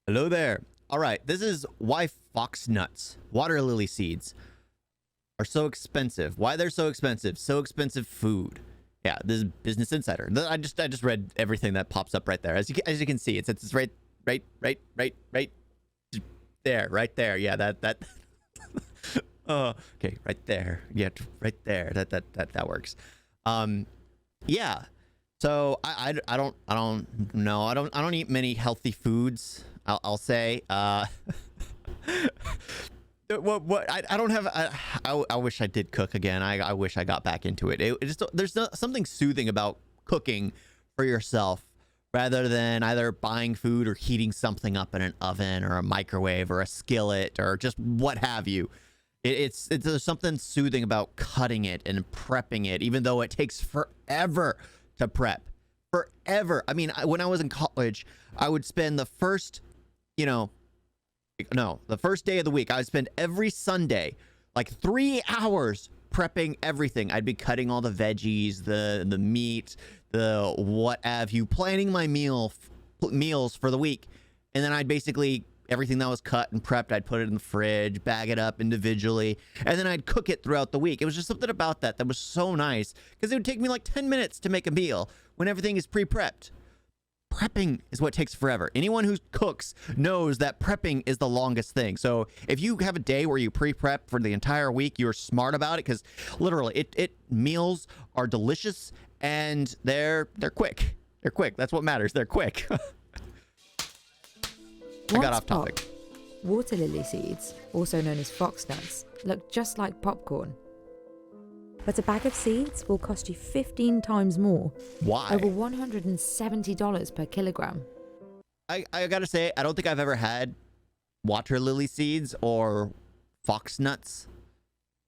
Hello there. All right, this is why fox nuts, water lily seeds, are so expensive. Why they're so expensive. So expensive food. Yeah, this is Business Insider. I just read everything that pops up right there. As you can see, it's right there, right there. Yeah, that. Oh, okay, right there. Yeah, right there. That works. Yeah. So I don't know. I don't eat many healthy foods. I'll say. What I don't have. I wish I did cook again. I wish I got back into it. It just there's something soothing about cooking for yourself rather than either buying food or heating something up in an oven or a microwave or a skillet or just what have you. It's there's something soothing about cutting it and prepping it, even though it takes forever to prep. Forever. I mean, when I was in college, I would spend the first, the first day of the week, I would spend every Sunday like 3 hours prepping everything. I'd be cutting all the veggies, the meat, the what have you, planning my meals for the week. And then I'd basically, everything that was cut and prepped, I'd put it in the fridge, bag it up individually, and then I'd cook it throughout the week. It was just something about that was so nice because it would take me like 10 minutes to make a meal when everything is pre-prepped. Prepping is what takes forever. Anyone who cooks knows that prepping is the longest thing. So if you have a day where you pre-prep for the entire week, you're smart about it because literally meals are delicious and they're quick. They're quick. That's what matters. They're quick. I got off topic. Water lily seeds, also known as foxnuts, look just like popcorn. But a bag of seeds will cost you 15 times more. Why? Over $170 per kilogram. I gotta say, I don't think I've ever had water lily seeds or foxnuts.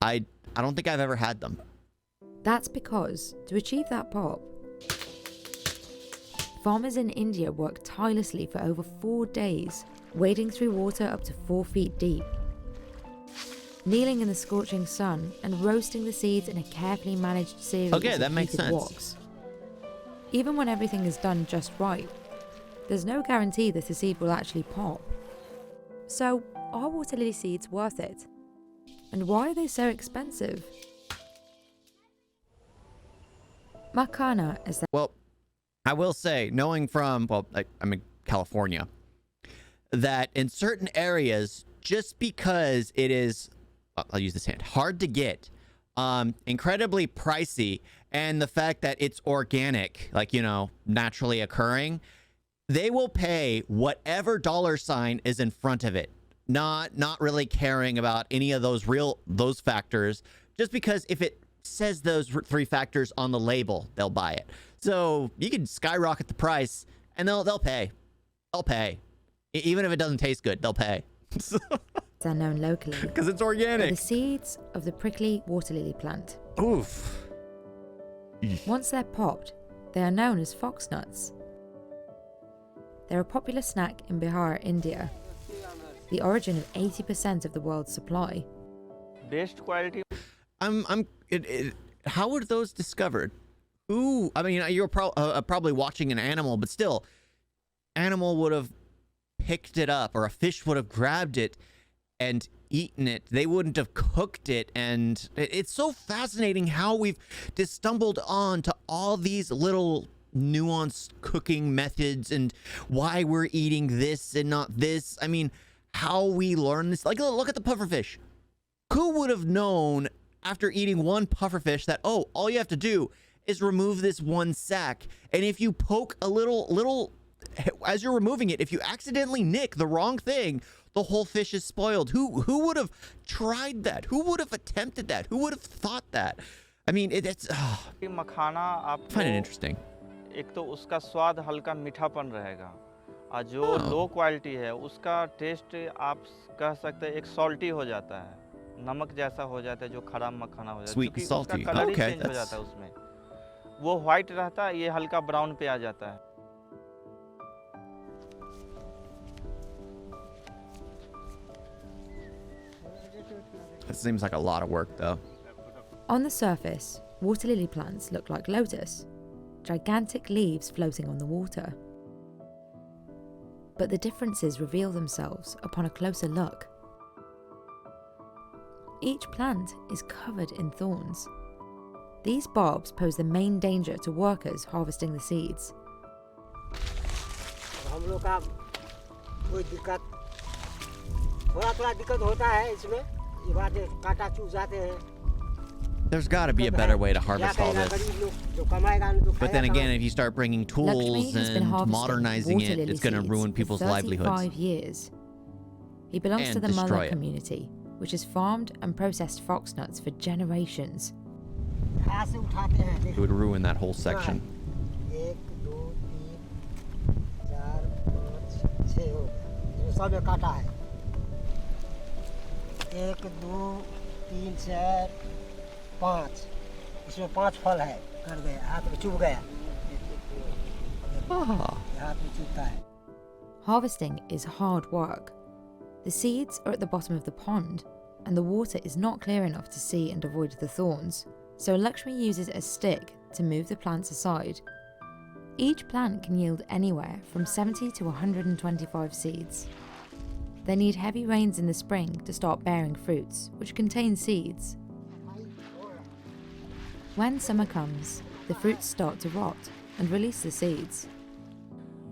I don't think I've ever had them. That's because to achieve that pop, farmers in India work tirelessly for over 4 days, wading through water up to 4 feet deep, kneeling in the scorching sun and roasting the seeds in a carefully managed series of that makes heated sense. woks. Even when everything is done just right, there's no guarantee that a seed will actually pop. So, are water lily seeds worth it? And why are they so expensive? Makana is that. Well, I will say, knowing from, I'm in California, that in certain areas, just because it is, I'll use this hand, hard to get, incredibly pricey, and the fact that it's organic, naturally occurring, they will pay whatever dollar sign is in front of it, not really caring about any of those factors, just because if it says those 3 factors on the label, they'll buy it. So you can skyrocket the price and they'll pay. They'll pay. Even if it doesn't taste good, they'll pay. Are known locally because it's organic. The seeds of the prickly water lily plant. Oof. Once they're popped, they are known as foxnuts. They're a popular snack in Bihar, India, the origin of 80% of the world's supply. Best quality. How were those discovered? Who? I mean, you're probably watching an animal, but still, animal would have picked it up, or a fish would have grabbed it and eaten it. They wouldn't have cooked it. And it's so fascinating how we've just stumbled on to all these little nuanced cooking methods and why we're eating this and not this. I mean, how we learn this. Like, look at the pufferfish. Who would have known after eating one pufferfish that, all you have to do is remove this one sac, and if you poke a little as you're removing it, if you accidentally nick the wrong thing, the whole fish is spoiled. Who would have tried that? Who would have attempted that? Who would have thought that? I mean, it's makhana I find it interesting. एक तो उसका स्वाद हल्का मीठापन रहेगा, और जो low quality है उसका टेस्ट आप कह सकते हैं एक सॉल्टी हो जाता है, नमक जैसा हो जाता है जो खराब मखाना हो जाता है, Sweet and salty. उसका कलर ही Okay, चेंज हो जाता है उसमें, वो व्हाइट रहता है, ये हल्का ब्राउन पे आ जाता है. It seems like a lot of work, though. On the surface, water lily plants look like lotus, gigantic leaves floating on the water. But the differences reveal themselves upon a closer look. Each plant is covered in thorns. These barbs pose the main danger to workers harvesting the seeds. हम लोग का कोई दिक्कत थोड़ा दिक्कत होता है इसमें ये बात है कांटा चुभ जाते हैं There's got to be a better way to harvest all this. गरीब लोग जो कमाएगा तो But then again, if you start bringing Lakshmi tools has been and harvesting modernizing water it, lily it's going to seeds ruin for people's 35 livelihoods. years. He belongs And to the destroy Mullah it. community, which has farmed and processed foxnuts for generations. हाथ से उठाते हैं It would ruin that whole section. 1 2 3 4 5 6 हो गया इसमें सब में कांटा है 1 2 3 4 5 इसमें 5 फल है कर गए हाथ में चुभ गया हाथ में चुभता है Harvesting is hard work. The seeds are at the bottom of the pond, and the water is not clear enough to see and avoid the thorns, so Lakshmi uses a stick to move the plants aside. Each plant can yield anywhere from 70 to 125 seeds. They need heavy rains in the spring to start bearing fruits, which contain seeds. When summer comes, the fruits start to rot and release the seeds.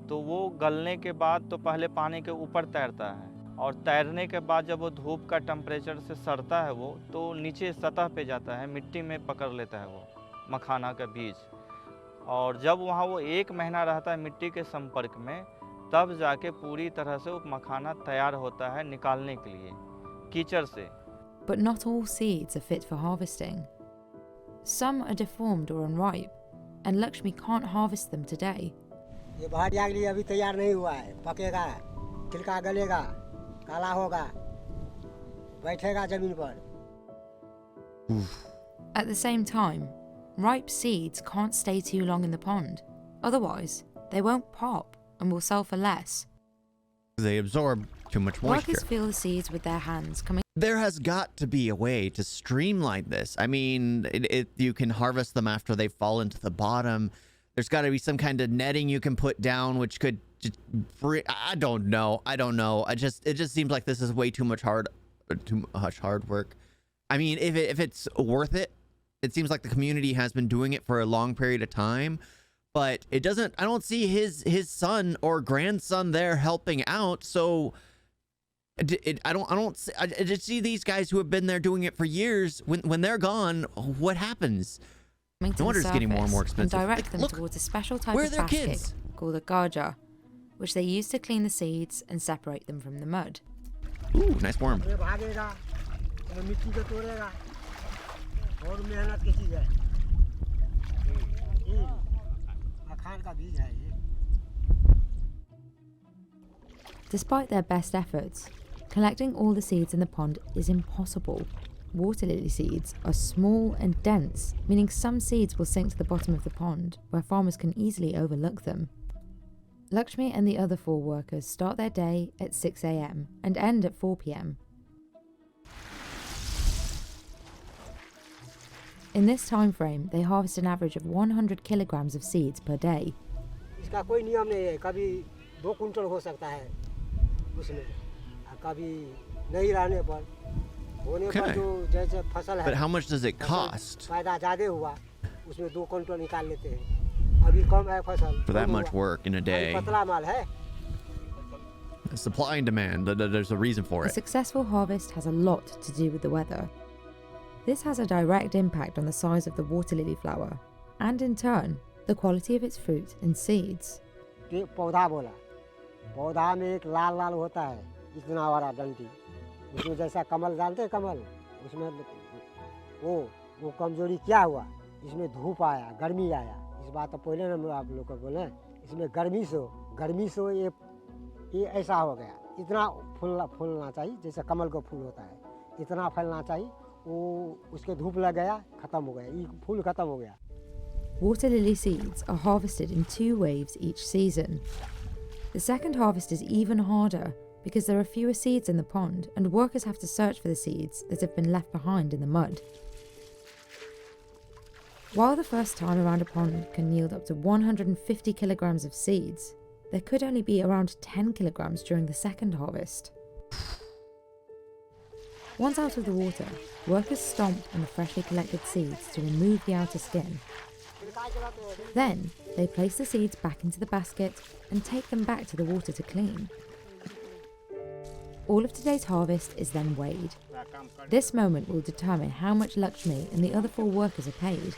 तो वो गलने के बाद तो पहले पानी के ऊपर तैरता है और तैरने के बाद जब वो धूप का टेम्परेचर से सड़ता है वो तो नीचे सतह पे जाता है मिट्टी में पकड़ लेता है वो मखाना का बीज और जब वहाँ वो 1 महीना रहता है मिट्टी के संपर्क में तब जाके पूरी तरह से वो मखाना तैयार होता है निकालने के लिए कीचड़ से. But not all seeds are fit for harvesting. Some are deformed or unripe, and Lakshmi can't harvest them today. ये भाटिया के लिए अभी तैयार नहीं हुआ है पकेगा छिलका गलेगा काला होगा बैठेगा जमीन पर At the same time, ripe seeds can't stay too long in the pond. Otherwise, they won't pop and will sell for less. They absorb too much moisture. Workers feel the seeds with their hands coming. There has got to be a way to streamline this. I mean, you can harvest them after they fall into the bottom. There's got to be some kind of netting you can put down, which could just I don't know. It just seems like this is way too much hard work. I mean, if it's worth it, it seems like the community has been doing it for a long period of time, but it doesn't. I don't see his son or grandson there helping out. So I just see these guys who have been there doing it for years. When they're gone, what happens? No wonder it's getting more and more expensive. And direct Like, them look, towards a special type where are of their basket kids? called a garja, which they use to clean the seeds and separate them from the mud. Ooh, nice worm. ये भागेगा ये मिट्टी को तोड़ेगा और मेहनत की चीज है ये मखान का बीज है ये. Despite their best efforts, collecting all the seeds in the pond is impossible. Water lily seeds are small and dense, meaning some seeds will sink to the bottom of the pond, where farmers can easily overlook them. Lakshmi and the other 4 workers start their day at 6 a.m. and end at 4 p.m. In this time frame, they harvest an average of 100 kilograms of seeds per day. इसका कोई नियम नहीं है कभी 2 quintal हो सकता है उसमें कभी नहीं रहने पर होने पर जो जैसे फसल है. But how much does it cost फायदा ज्यादा हुआ उसमें 2 कुंटल निकाल लेते हैं अभी कम है फसल for that much work in a day? पतला माल है. Supply and demand. There's a reason for A it. successful harvest has a lot to do with the weather. This has a direct impact on the size of the water lily flower, and in turn, the quality of its fruit and seeds. पौधा बोला पौधा में एक लाल लाल होता है इतना बड़ा डंडी उसमें जैसा कमल जानते हैं कमल उसमें वो कमजोरी क्या हुआ इसमें धूप आया गर्मी आया इस बात तो पहले हम आप लोग को बोले इसमें गर्मी से ये ऐसा हो गया इतना फूलना चाहिए जैसे कमल को फूल होता है इतना फैलना चाहिए वो उसके धूप लग गया खत्म हो गया ये फूल खत्म हो गया. Water lily seeds are harvested in 2 waves each season. The second harvest is even harder because there are fewer seeds in the pond and workers have to search for the seeds that have been left behind in the mud. While the first time around a pond can yield up to 150 kilograms of seeds, there could only be around 10 kilograms during the second harvest. Once out of the water, workers stomp on the freshly collected seeds to remove the outer skin. Then, they place the seeds back into the basket and take them back to the water to clean. All of today's harvest is then weighed. This moment will determine how much Lakshmi and the other 4 workers are paid.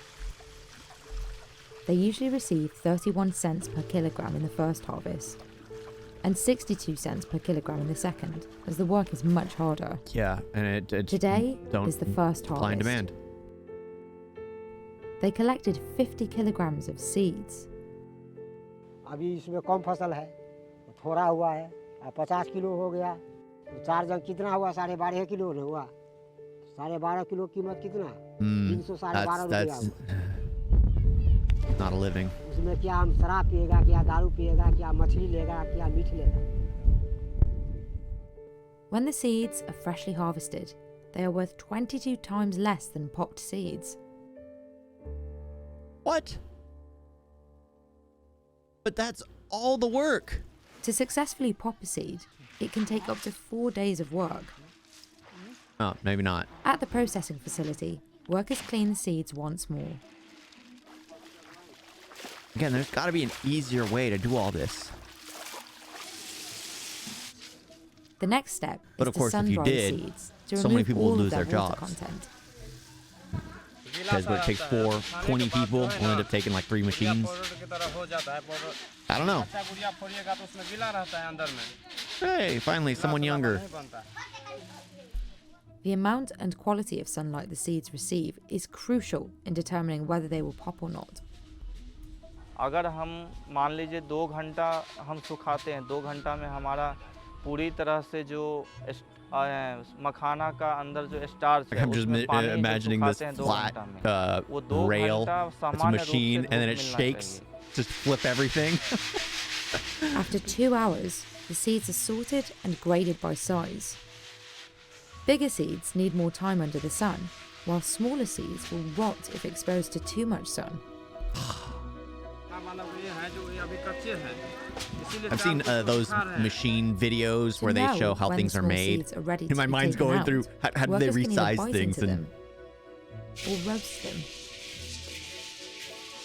They usually receive 31 cents per kilogram in the first harvest, and 62 cents per kilogram in the second, as the work is much harder. Yeah, and it Today don't is the first supply and harvest. demand. They collected 50 kilograms of seeds. अभी इसमें कम फसल है, थोड़ा हुआ है, 50 kilo हो गया, तो 4 जन कितना हुआ? 12.5 किलो न हुआ। 12.5 किलो कीमत कितना? 312 रुपया That's हुआ। not a living. उसमें क्या हम शराब पिएगा, क्या दारू पिएगा, क्या मछली लेगा, क्या मीट लेगा? When the seeds are freshly harvested, they are worth 22 times less than popped seeds. What? But that's all the work. To successfully pop a seed, it can take up to 4 days of work. Oh, maybe not. At the processing facility, workers clean the seeds once more. Again, there's got to be an easier way to do all this. The next step But is of to course, if you sun-dry the did, seeds to so many remove people all would of lose their their water jobs. content. Because what it takes 20 people will end up taking like 3 machines. I don't know. Hey, finally, someone younger. The amount and quality of sunlight the seeds receive is crucial in determining whether they will pop or not. अगर हम मान लीजिए 2 घंटा हम सुखाते हैं, 2 घंटा में हमारा पूरी तरह से जो मखाना का अंदर जो स्टार्च है I'm just उसमें पानी जब imagining this सुखाते हैं 2 flat घंटा में, वो 2 rail. घंटा It's a सामान्य रूप से machine, and then धूप it मिलना shakes. चाहिए। Just flip everything. After 2 hours, the seeds are sorted and graded by size. Bigger seeds need more time under the sun, while smaller seeds will rot if exposed to too much sun. I've seen those machine videos To where they know show how when things are small made. seeds are ready And my to be mind's taken going out, through how do they workers can either resize bite things into and them or roast them.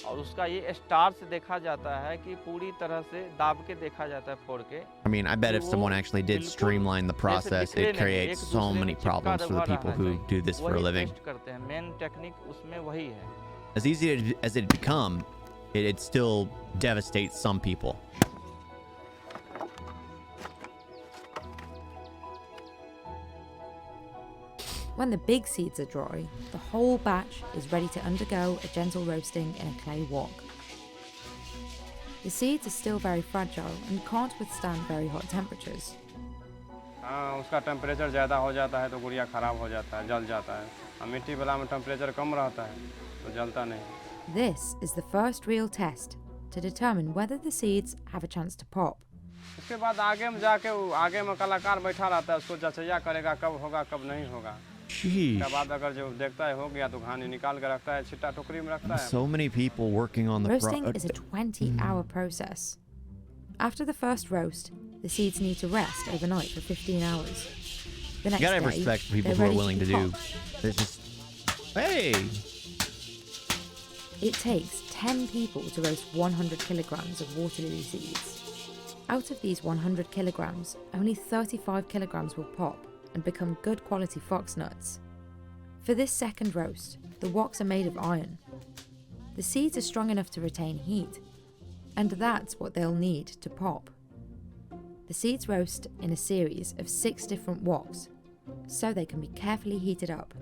और उसका ये starch देखा जाता है कि पूरी तरह से दाब के देखा जाता है फोड़ के। I mean, I bet if someone actually did streamline the process, it creates so many problems for the people who do this for a living. वही टेस्ट करते हैं, मेन टेक्निक उसमें वही है। As easy as it become, it still devastates some people. When the big seeds are dry, the whole batch is ready to undergo a gentle roasting in a clay wok. The seeds are still very fragile and can't withstand very hot temperatures. हाँ, उसका temperature ज़्यादा हो जाता है तो गुड़िया ख़राब हो जाता है, जल जाता है। और मिट्टी वाला में टेम्परेचर कम रहता है तो जलता नहीं। This is the first real test to determine whether the seeds have a chance to pop. उसके बाद आगे में जाके आगे में कलाकार बैठा रहता है, उसको जचैया करेगा कब होगा कब नहीं होगा। उसके बाद अगर जो देखता है हो गया तो घानी निकाल के रखता है, छिट्टा टोकरी में रखता है। So many people working on the Roasting is a 20-hour process. After the first roast, the seeds need to rest overnight for 15 hours. The next You gotta have day, respect for people they're who are ready willing to be do. popped. It's just, hey, It takes 10 people to roast 100 kilograms of water lily seeds. Out of these 100 kilograms, only 35 kilograms will pop and become good quality fox nuts. For this second roast, the woks are made of iron. The seeds are strong enough to retain heat, and that's what they'll need to pop. The seeds roast in a series of 6 different woks, so they can be carefully heated up.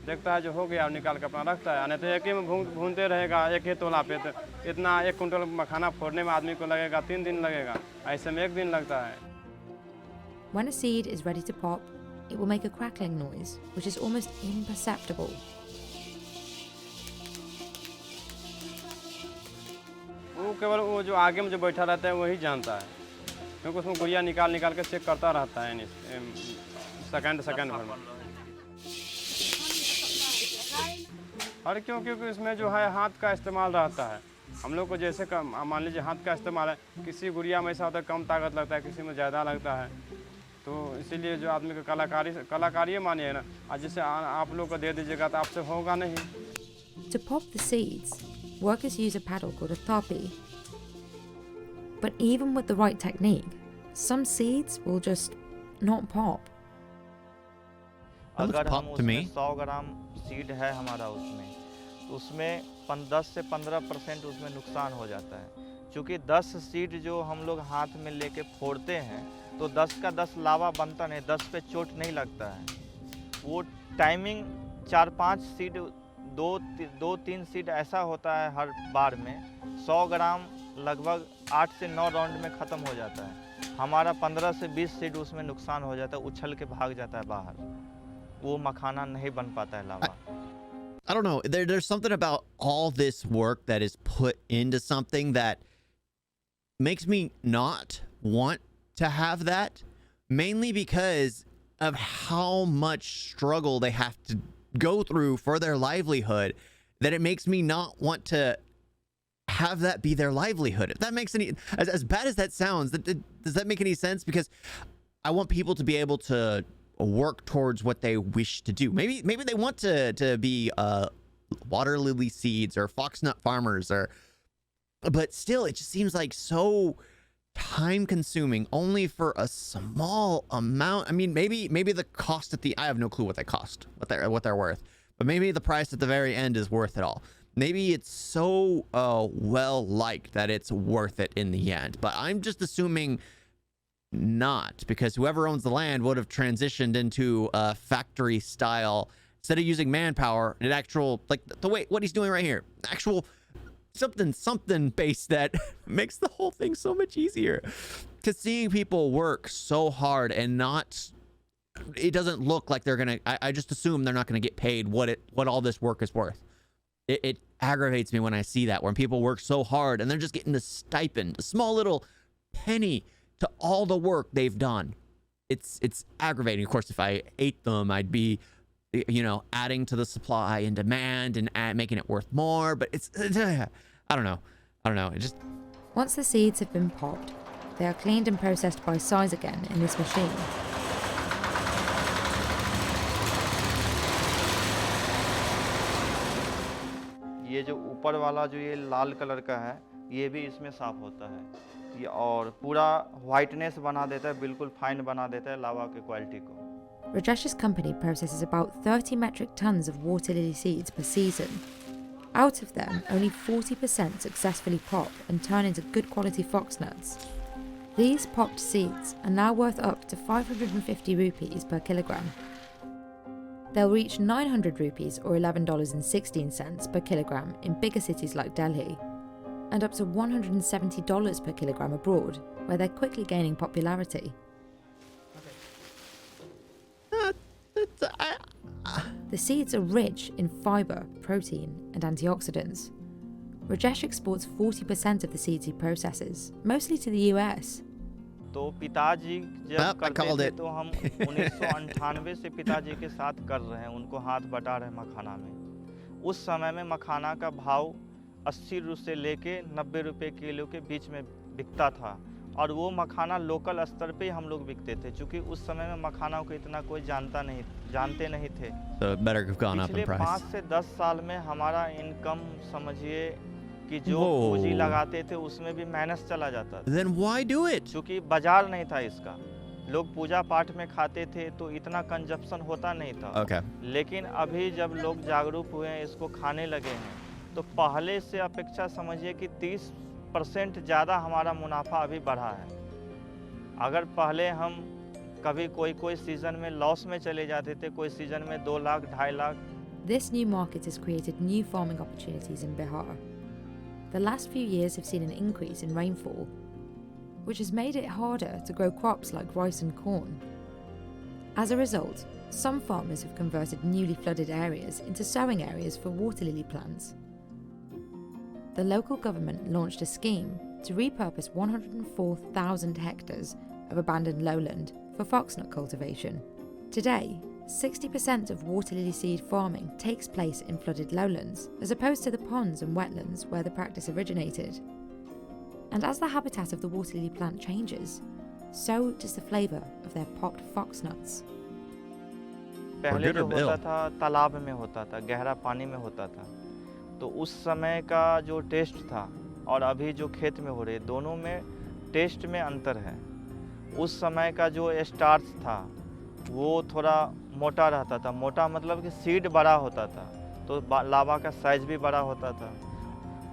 देखता है जो हो गया और निकाल के अपना रखता है, नहीं तो एक ही में भूनते रहेगा एक ही तोला पे, तो इतना 1 कुंटल मखाना फोड़ने में आदमी को लगेगा 3 दिन लगेगा, ऐसे में 1 दिन लगता है। When a seed is ready to pop, it will make a crackling noise, which is almost imperceptible. वो केवल वो जो आगे में जो बैठा रहता है वही जानता है, क्योंकि उसमें गुड़िया निकाल के चेक करता रहता है सेकंड भर में। और क्योंकि इसमें जो है हाथ का इस्तेमाल रहता है, हम लोग को जैसे मान लीजिए हाथ का इस्तेमाल है, किसी गुड़िया में ऐसा होता है कम ताकत लगता है, किसी में ज़्यादा लगता है, तो इसीलिए जो आदमी का कलाकारी मानिए ना, आज जैसे आप लोग को दे दीजिएगा तो आपसे होगा नहीं। To pop the seeds, workers use a paddle called a tharpy. But even with the right technique, some seeds will just not pop. That looks अगर हम pop to me. उसमें 100 ग्राम सीड है हमारा उसमें, तो उसमें 10 से 15% उसमें नुकसान हो जाता है, क्योंकि 10 सीड जो हम लोग हाथ में लेके फोड़ते हैं तो 10 का 10 लावा बनता नहीं, 10 पे चोट नहीं लगता है। वो टाइमिंग 4-5 सीड, 2-3 सीड ऐसा होता है हर बार में, 100 ग्राम लगभग 8 से 9 राउंड में ख़त्म हो जाता है। हमारा 15 से 20 सीड उसमें नुकसान हो जाता है, उछल के भाग जाता है बाहर, वो मखाना नहीं बन पाता है लावा। I don't know. There's something about all this work that is put into something that makes me not want to have that, mainly because of how much struggle they have to go through for their livelihood, that it makes me not want to have that be their livelihood. If that makes any, as bad as that sounds, does that make any sense? Because I want people to be able to work towards what they wish to do. Maybe they want to be water lily seeds or foxnut farmers, but still it just seems like so time consuming only for a small amount. I mean, maybe the cost at the, I have no clue what they cost, what they're worth, but maybe the price at the very end is worth it all. Maybe it's so well liked that it's worth it in the end, but I'm just assuming not, because whoever owns the land would have transitioned into a factory style, instead of using manpower, an actual, like the way what he's doing right here, actual something based that makes the whole thing so much easier. Because seeing people work so hard and not, it doesn't look like they're gonna, I just assume they're not gonna get paid what all this work is worth. It aggravates me when I see that, when people work so hard and they're just getting a stipend, a small little penny to all the work they've done. It's aggravating. Of course, if I ate them, I'd be, adding to the supply and demand and making it worth more. But it's, I don't know. It just. Once the seeds have been popped, they are cleaned and processed by size again in this machine. ये जो ऊपर वाला जो ये लाल colour का है, ये भी इसमें साफ होता है, ये और पूरा व्हाइटनेस बना देता है, बिल्कुल फाइन बना देता है लावा की क्वालिटी को। Rajesh's company processes about 30 metric tons of water lily seeds per season. Out of them, only 40% successfully pop and turn into good quality foxnuts. These popped seeds are now worth up to 550 rupees per kilogram. They'll reach 900 rupees or $11.16 per kilogram in bigger cities like Delhi, and up to $170 per kilogram abroad, where they're quickly gaining popularity. The seeds are rich in fibre, protein and antioxidants. Rajesh exports 40% of the seeds he processes, mostly to the US. तो पिताजी जब करते थे तो हम 1998 से पिताजी के साथ कर रहे हैं, उनको हाथ बटा रहे हैं मखाना में। उस समय में मखाना का भाव 80 रुपये से लेके 90 रुपये किलो के बीच में बिकता था, और वो मखाना लोकल स्तर पे हम लोग बिकते थे, क्योंकि उस समय में मखाना को इतना कोई जानते नहीं थे। पिछले 5 से 10 साल में हमारा इनकम समझिए कि जो पूंजी लगाते थे उसमें भी माइनस चला जाता था। Then why do it? क्योंकि बाजार नहीं था इसका, लोग पूजा पाठ में खाते थे तो इतना कंजप्शन होता नहीं था। Okay. लेकिन अभी जब लोग जागरूक हुए हैं, इसको खाने लगे हैं, तो पहले से अपेक्षा समझिए कि 30% ज़्यादा हमारा मुनाफा अभी बढ़ा है। अगर पहले हम कभी कोई सीजन में लॉस में चले जाते थे, कोई सीजन में 2 lakh 2.5 lakh. This new market has created new farming opportunities in Bihar. The last few years have seen an increase in rainfall, which has made it harder to grow crops like rice and corn. As a result, some farmers have converted newly flooded areas into sowing areas for water lily plants. The local government launched a scheme to repurpose 104,000 hectares of abandoned lowland for foxnut cultivation. Today, 60% of water lily seed farming takes place in flooded lowlands, as opposed to the ponds and wetlands where the practice originated. And as the habitat of the water lily plant changes, so does the flavour of their popped fox nuts. पहले good or जो होता ill? था तालाब में होता था, गहरा पानी में होता था, तो उस समय का जो टेस्ट था और अभी जो खेत में हो रही है, दोनों में टेस्ट में अंतर है। उस समय का जो स्टार्च था वो थोड़ा मोटा रहता था, मोटा मतलब कि सीड बड़ा होता था, तो लावा का साइज भी बड़ा होता था।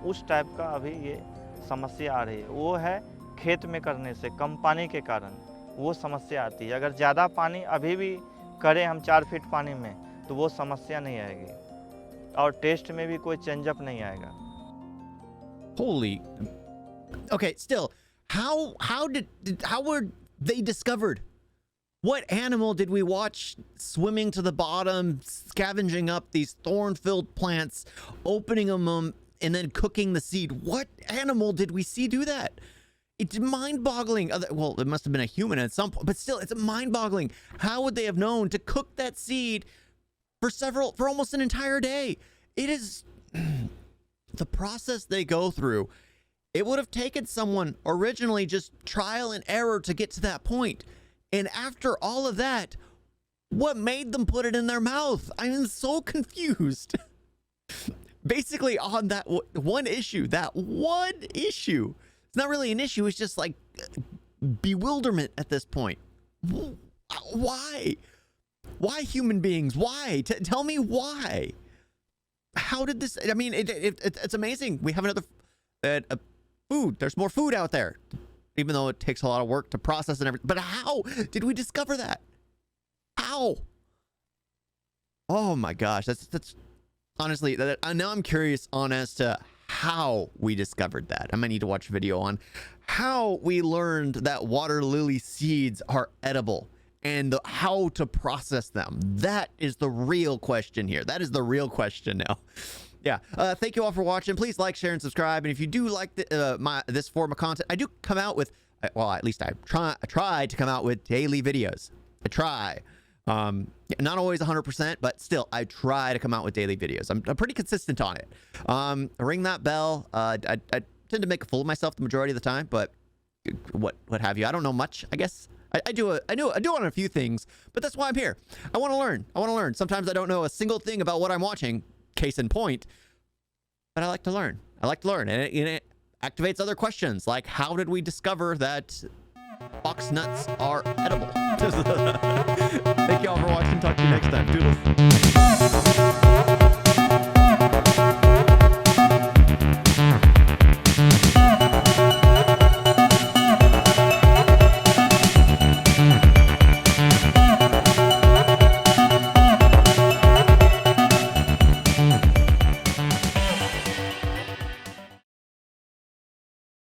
उस टाइप का अभी ये समस्या आ रही है, वो है खेत में करने से कम पानी के कारण वो समस्या आती है। अगर ज़्यादा पानी अभी भी करें हम 4 फीट पानी में तो वो समस्या नहीं आएगी और टेस्ट में भी कोई चेंजअप नहीं आएगा। Holy. Okay, still, how were they discovered? What animal did we watch swimming to the bottom, scavenging up these thorn-filled plants, opening them, and then cooking the seed? What animal did we see do that? It's mind-boggling. Well, it must have been a human at some point, but still, it's mind-boggling. How would they have known to cook that seed for almost an entire day? It is the process they go through. It would have taken someone originally just trial and error to get to that point. And after all of that, what made them put it in their mouth? I'm so confused. Basically, on that one issue, it's not really an issue. It's just like bewilderment at this point. Why? Why human beings? Why? Tell me why. How did this? I mean, it's amazing. We have another food. There's more food out there, even though it takes a lot of work to process and everything. But how did we discover that? How? Oh my gosh, that's honestly. Now I'm curious on as to how we discovered that. I might need to watch a video on how we learned that water lily seeds are edible and how to process them. That is the real question here. That is the real question now. Yeah. Thank you all for watching. Please like, share, and subscribe. And if you do like this form of content, I do come out with, well, at least I try to come out with daily videos. I try. Not always 100%, but still, I try to come out with daily videos. I'm pretty consistent on it. Ring that bell. I tend to make a fool of myself the majority of the time, but what have you? I don't know much, I guess. I do on a few things, but that's why I'm here. I want to learn. Sometimes I don't know a single thing about what I'm watching, case in point, but I like to learn. And it activates other questions, like how did we discover that fox nuts are edible? Thank you all for watching. Talk to you next time. Doodles.